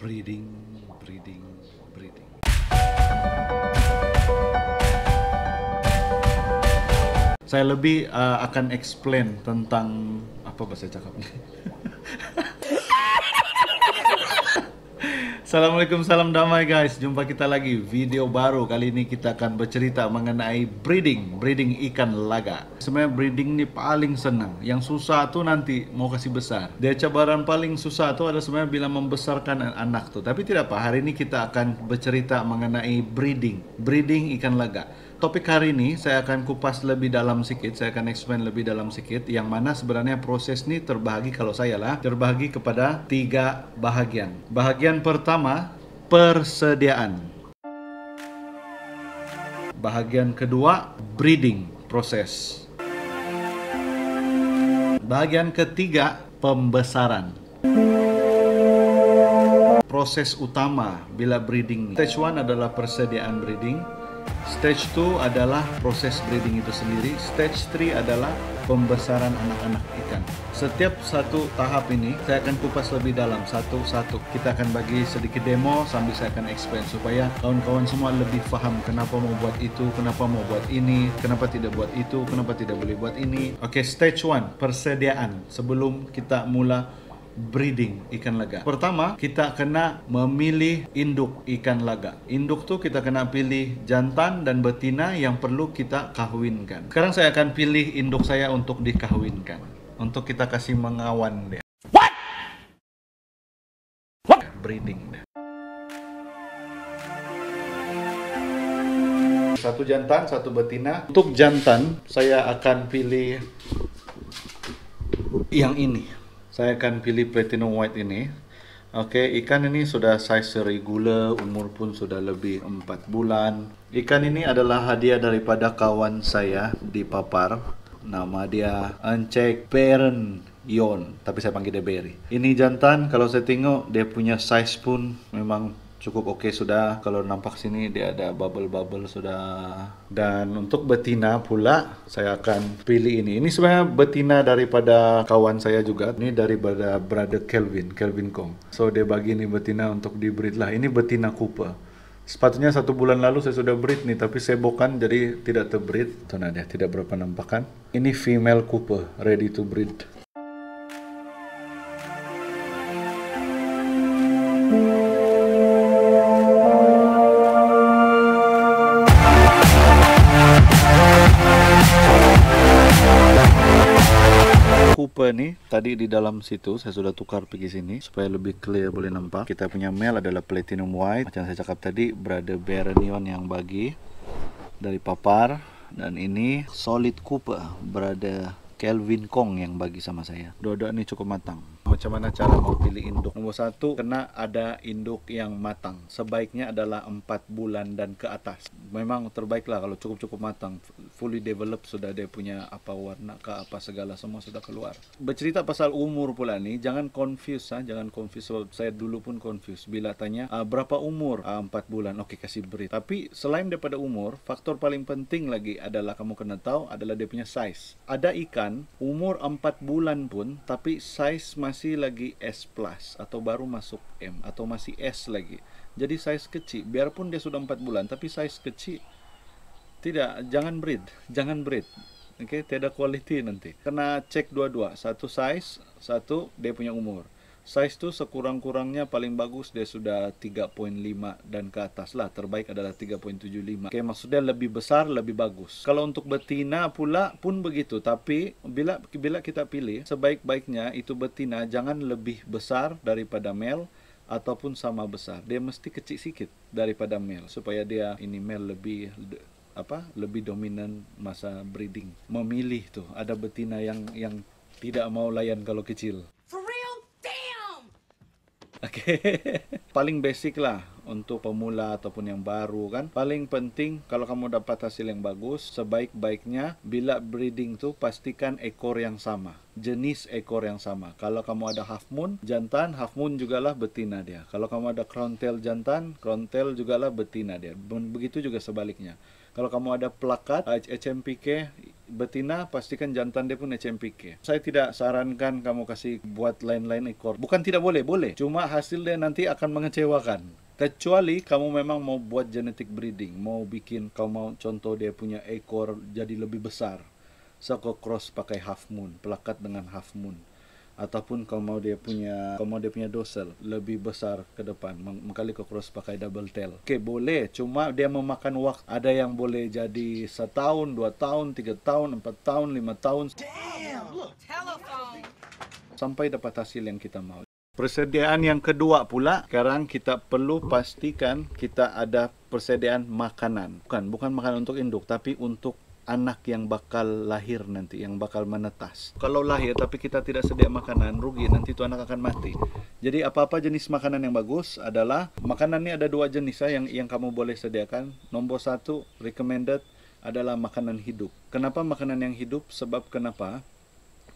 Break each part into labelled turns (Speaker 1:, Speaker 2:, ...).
Speaker 1: breeding, breeding, breeding. Saya lebih akan explain tentang apa bahasa cakapnya. Assalamualaikum, salam damai guys. Jumpa kita lagi video baru. Kali ini kita akan bercerita mengenai breeding ikan laga. Sebenarnya breeding ini paling senang. Yang susah tuh nanti mau kasih besar. Dia cabaran paling susah tuh ada sebenarnya bila membesarkan anak tuh. Tapi tidak apa, hari ini kita akan bercerita mengenai breeding ikan laga. Topik hari ini saya akan kupas lebih dalam sedikit, saya akan explain lebih dalam sedikit, yang mana sebenarnya proses ini terbahagi, kalau saya lah, terbahagi kepada 3 bahagian. Bahagian pertama, persediaan. Bahagian kedua, breeding proses. Bahagian ketiga, pembesaran. Proses utama bila breeding. Stage 1 adalah persediaan breeding. Stage 2 adalah proses breeding itu sendiri. Stage 3 adalah pembesaran anak-anak ikan. Setiap satu tahap ini saya akan kupas lebih dalam satu-satu. Kita akan bagi sedikit demo sambil saya akan explain supaya kawan-kawan semua lebih paham kenapa mau buat itu, kenapa mau buat ini, kenapa tidak buat itu, kenapa tidak boleh buat ini. Oke, stage 1, persediaan. Sebelum kita mula breeding ikan laga, pertama kita kena memilih induk ikan laga. Induk tuh kita kena pilih jantan dan betina yang perlu kita kawinkan. Sekarang saya akan pilih induk saya untuk dikawinkan, untuk kita kasih mengawan dia. Breeding. Satu jantan, satu betina. Untuk jantan saya akan pilih yang ini. Saya akan pilih platinum white ini. Oke, ikan ini sudah size regular, umur pun sudah lebih 4 bulan. Ikan ini adalah hadiah daripada kawan saya di Papar. Nama dia Encek Beren Yon, tapi saya panggil dia Berry. Ini jantan, kalau saya tengok dia punya size pun memang cukup oke sudah. Kalau nampak sini dia ada bubble-bubble sudah. Dan untuk betina pula saya akan pilih ini. Ini sebenarnya betina daripada kawan saya juga. Ini daripada brother Kelvin Kong. So dia bagi ini betina untuk di breed lah. Ini betina Cooper. Sepatutnya 1 bulan lalu saya sudah breed nih, tapi sebokan jadi tidak terbreed. Tuh nah, dia tidak berapa nampakan. Ini female Cooper ready to breed. Cooper nih tadi di dalam situ saya sudah tukar pergi sini supaya lebih clear boleh nampak. Kita punya male adalah platinum white, macam saya cakap tadi, brother Berenion yang bagi dari Papar. Dan ini solid Cooper, brother Kelvin Kong yang bagi sama saya. Dua-dua ini cukup matang. Macam mana cara mau pilih induk? Nomor 1, kena ada induk yang matang. Sebaiknya adalah 4 bulan dan ke atas. Memang terbaiklah kalau cukup-cukup matang. Fully developed sudah, dia punya apa warna ke apa segala semua sudah keluar. Bercerita pasal umur pula nih, jangan confuse jangan confuse. Sebab saya dulu pun confuse bila tanya berapa umur? 4 bulan. Oke, kasih breed. Tapi selain daripada umur, faktor paling penting lagi adalah kamu kena tahu adalah dia punya size. Ada ikan umur 4 bulan pun tapi size masih lagi S plus atau baru masuk M atau masih S lagi. Jadi size kecil. Biarpun dia sudah 4 bulan tapi size kecil. Tidak, jangan breed. Oke, tidak quality nanti. Kena cek dua-dua. Satu size, satu dia punya umur. Size tu sekurang-kurangnya paling bagus dia sudah 3.5 dan ke atas lah. Terbaik adalah 3.75. Oke, maksudnya lebih besar, lebih bagus. Kalau untuk betina pula pun begitu. Tapi bila kita pilih, sebaik-baiknya itu betina jangan lebih besar daripada male ataupun sama besar. Dia mesti kecil sikit daripada male supaya dia ini male lebih dominan masa breeding. Memilih tuh, ada betina yang tidak mau layan kalau kecil. Oke, paling basic lah untuk pemula ataupun yang baru kan. Paling penting kalau kamu dapat hasil yang bagus, sebaik-baiknya bila breeding tuh pastikan ekor yang sama, jenis ekor yang sama. Kalau kamu ada half moon jantan, half moon jugalah betina dia. Kalau kamu ada crown tail jantan, crown tail jugalah betina dia. Begitu juga sebaliknya. Kalau kamu ada plakat HMPK betina, pastikan jantan dia pun HMPK. Saya tidak sarankan kamu kasih buat lain-lain ekor. Bukan tidak boleh, boleh. Cuma hasil dia nanti akan mengecewakan. Kecuali kamu memang mau buat genetic breeding, mau bikin, kamu mau contoh dia punya ekor jadi lebih besar. So, kau cross pakai half moon, pelakat dengan half moon. Ataupun kalau mau dia punya dorsal lebih besar ke depan, mengkali kau cross pakai double tail. Oke, boleh, cuma dia memakan waktu. Ada yang boleh jadi 1 tahun, 2 tahun, 3 tahun, 4 tahun, 5 tahun. Sampai dapat hasil yang kita mau. Persediaan yang kedua pula, sekarang kita perlu pastikan kita ada persediaan makanan. Bukan makanan untuk induk, tapi untuk anak yang bakal lahir nanti, yang bakal menetas. Kalau lahir tapi kita tidak sedia makanan, rugi, nanti itu anak akan mati. Jadi apa-apa jenis makanan yang bagus adalah, makanan ini ada 2 jenis yang kamu boleh sediakan. Nomor 1 recommended adalah makanan hidup. Kenapa makanan yang hidup? Sebab kenapa?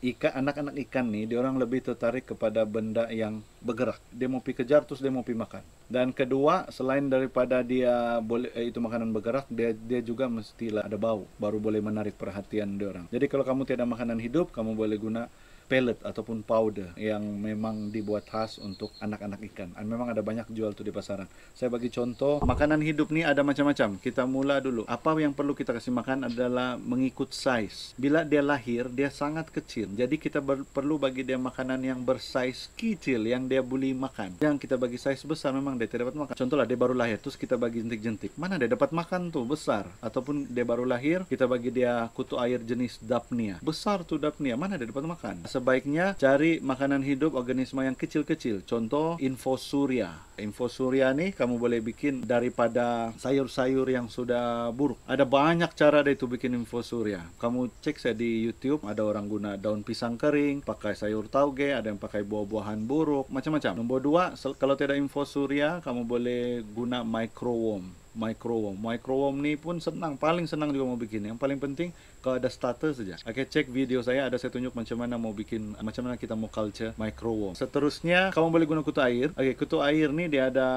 Speaker 1: Anak-anak ikan nih, dia orang lebih tertarik kepada benda yang bergerak. Dia mau pergi kejar, terus dia mau pergi makan. Dan kedua, selain daripada dia boleh itu makanan bergerak, dia juga mestilah ada bau, baru boleh menarik perhatian dia orang. Jadi kalau kamu tiada makanan hidup, kamu boleh guna pellet ataupun powder yang memang dibuat khas untuk anak-anak ikan. Memang ada banyak jual tuh di pasaran. Saya bagi contoh, makanan hidup nih ada macam-macam. Kita mula dulu. Apa yang perlu kita kasih makan adalah mengikut size. Bila dia lahir, dia sangat kecil. Jadi kita perlu bagi dia makanan yang bersize kecil yang dia boleh makan. Yang kita bagi size besar memang dia tidak dapat makan. Contohlah dia baru lahir, terus kita bagi jentik-jentik. Mana dia dapat makan tuh besar? Ataupun dia baru lahir, kita bagi dia kutu air jenis Daphnia. Besar tuh Daphnia, mana dia dapat makan? Sebaiknya cari makanan hidup organisme yang kecil-kecil. Contoh infosuria. Infosuria nih kamu boleh bikin daripada sayur-sayur yang sudah buruk. Ada banyak cara deh itu bikin infosuria. Kamu cek saya di YouTube, ada orang guna daun pisang kering, pakai sayur tauge, ada yang pakai buah-buahan buruk, macam-macam. Nomor 2, kalau tidak infosuria, kamu boleh guna microworm. Microworm ni pun senang, paling senang juga mau bikin. Yang paling penting kalau ada starter saja. Oke, cek video saya, ada saya tunjuk macam mana mau bikin, macam mana kita mau culture microworm. Seterusnya kamu boleh guna kutu air. Oke, kutu air ni dia ada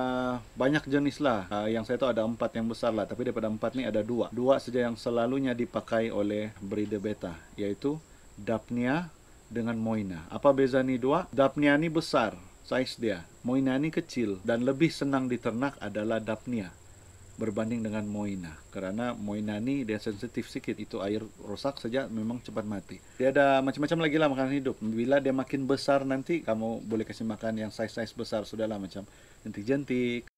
Speaker 1: banyak jenis lah. Yang saya tahu ada 4 yang besar lah, tapi daripada 4 ni ada 2 saja yang selalunya dipakai oleh breeder beta, yaitu Daphnia dengan Moina. Apa beza ni 2? Daphnia ni besar size dia, Moina ni kecil, dan lebih senang diternak adalah Daphnia berbanding dengan Moina. Karena Moina ni dia sensitif sikit, itu air rosak saja memang cepat mati. Dia ada macam-macam lagi lah makanan hidup. Bila dia makin besar nanti, kamu boleh kasih makan yang size-size besar, sudahlah macam jentik-jentik.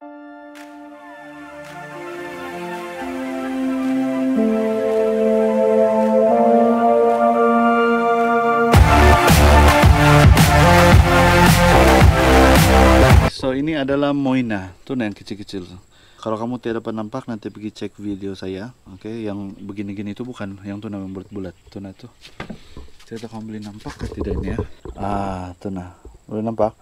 Speaker 1: So ini adalah Moina, tuh yang kecil-kecil. Kalau kamu tidak dapat nampak, nanti pergi cek video saya. Oke, yang begini-gini itu bukan yang tuna yang bulat-bulat. Tuna itu. Saya kamu boleh nampak ke tidak ini ya? Tuna. Boleh nampak?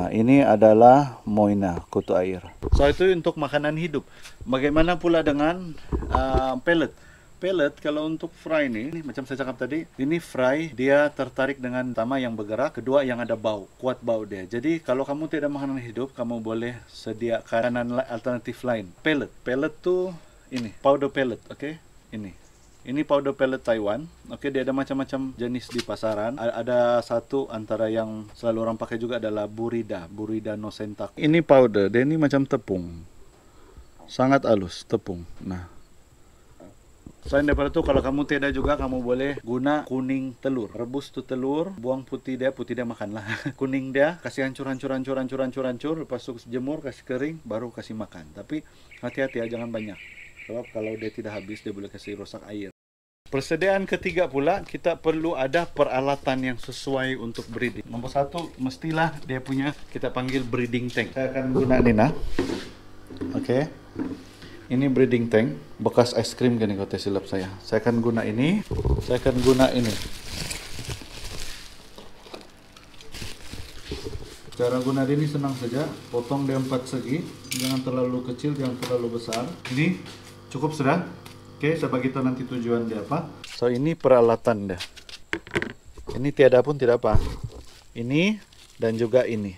Speaker 1: Ini adalah Moina, kutu air. So itu untuk makanan hidup. Bagaimana pula dengan pellet? Pellet kalau untuk fry ini macam saya cakap tadi, ini fry dia tertarik dengan pertama yang bergerak, kedua yang ada bau, kuat bau dia. Jadi kalau kamu tidak makanan hidup, kamu boleh sediakan makanan alternatif lain. Pellet tuh ini powder pellet, oke? Ini powder pellet Taiwan. Oke, dia ada macam-macam jenis di pasaran. Ada satu antara yang selalu orang pakai juga adalah Burida Nosentak. Ini powder, dia ini macam tepung. Sangat halus tepung. Nah, selain daripada itu, kalau kamu tidak juga, kamu boleh guna kuning telur. Rebus tuh telur, buang putih dia makanlah. Kuning dia, kasih hancur. Lepas itu jemur, kasih kering, baru kasih makan. Tapi hati-hati ya, jangan banyak. Sebab kalau dia tidak habis, dia boleh kasih rosak air. Persediaan ketiga pula, kita perlu ada peralatan yang sesuai untuk breeding. Nomor 1, mestilah dia punya, kita panggil breeding tank. Saya akan guna ini nah. Oke. Ini breeding tank, bekas es krim gini kalau silap saya. Saya akan guna ini. Cara guna ini senang saja. Potong dia 4 segi. Jangan terlalu kecil, jangan terlalu besar. Ini cukup sudah. Oke, saya bagi tahu nanti tujuan dia apa. So ini peralatan dia. Ini tiada pun tidak apa. Ini dan juga ini.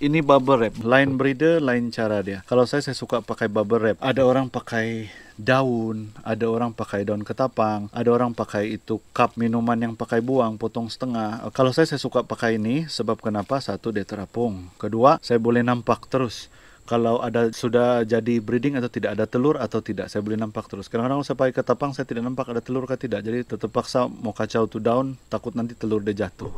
Speaker 1: Ini bubble wrap. Lain breeder, lain cara dia. Kalau saya suka pakai bubble wrap. Ada orang pakai daun, ada orang pakai daun ketapang, ada orang pakai itu cup minuman yang pakai buang, potong setengah. Kalau saya suka pakai ini, sebab kenapa? Satu, dia terapung. Kedua, saya boleh nampak terus. Kalau ada sudah jadi breeding atau tidak, ada telur atau tidak, saya boleh nampak terus. Kadang-kadang saya pakai ketapang, saya tidak nampak ada telur atau tidak. Jadi tetap paksa mau kacau tu daun, takut nanti telur dia jatuh.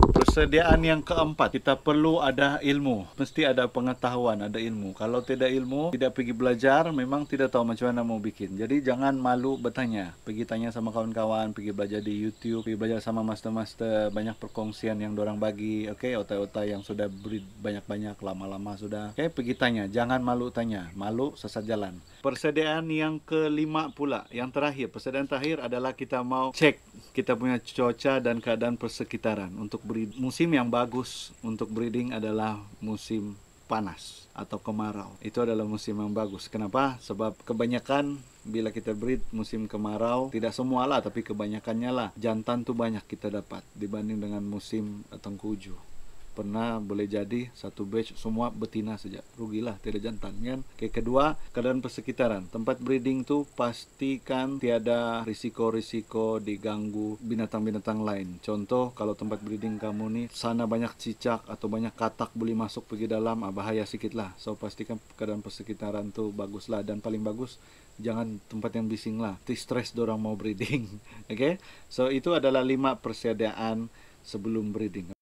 Speaker 1: Persediaan yang keempat, kita perlu ada ilmu. Mesti ada pengetahuan, ada ilmu. Kalau tidak ilmu, tidak pergi belajar, memang tidak tahu macam mana mau bikin. Jadi jangan malu bertanya. Pergi tanya sama kawan-kawan, pergi belajar di YouTube, pergi belajar sama master-master, banyak perkongsian yang dorang bagi. Oke, otai-otai yang sudah breed banyak-banyak, lama-lama sudah. Oke, pergi tanya. Jangan malu tanya. Malu sesat jalan. Persediaan yang kelima pula, yang terakhir. Persediaan terakhir adalah kita mau cek kita punya cuaca dan keadaan persekitaran untuk breed. Musim yang bagus untuk breeding adalah musim panas atau kemarau. Itu adalah musim yang bagus. Kenapa? Sebab kebanyakan bila kita breed musim kemarau, tidak semua lah, tapi kebanyakannya lah, jantan tuh banyak kita dapat dibanding dengan musim tengkujuh. Pernah boleh jadi satu batch semua betina saja, rugilah, tidak jantan kan. Kedua, keadaan persekitaran. Tempat breeding tu pastikan tiada risiko-risiko diganggu binatang-binatang lain. Contoh, kalau tempat breeding kamu ni sana banyak cicak atau banyak katak boleh masuk pergi dalam, bahaya sikit lah. So pastikan keadaan persekitaran tu bagus lah, dan paling bagus jangan tempat yang bising lah, stres dorang mau breeding. Okay, so itu adalah 5 persediaan sebelum breeding.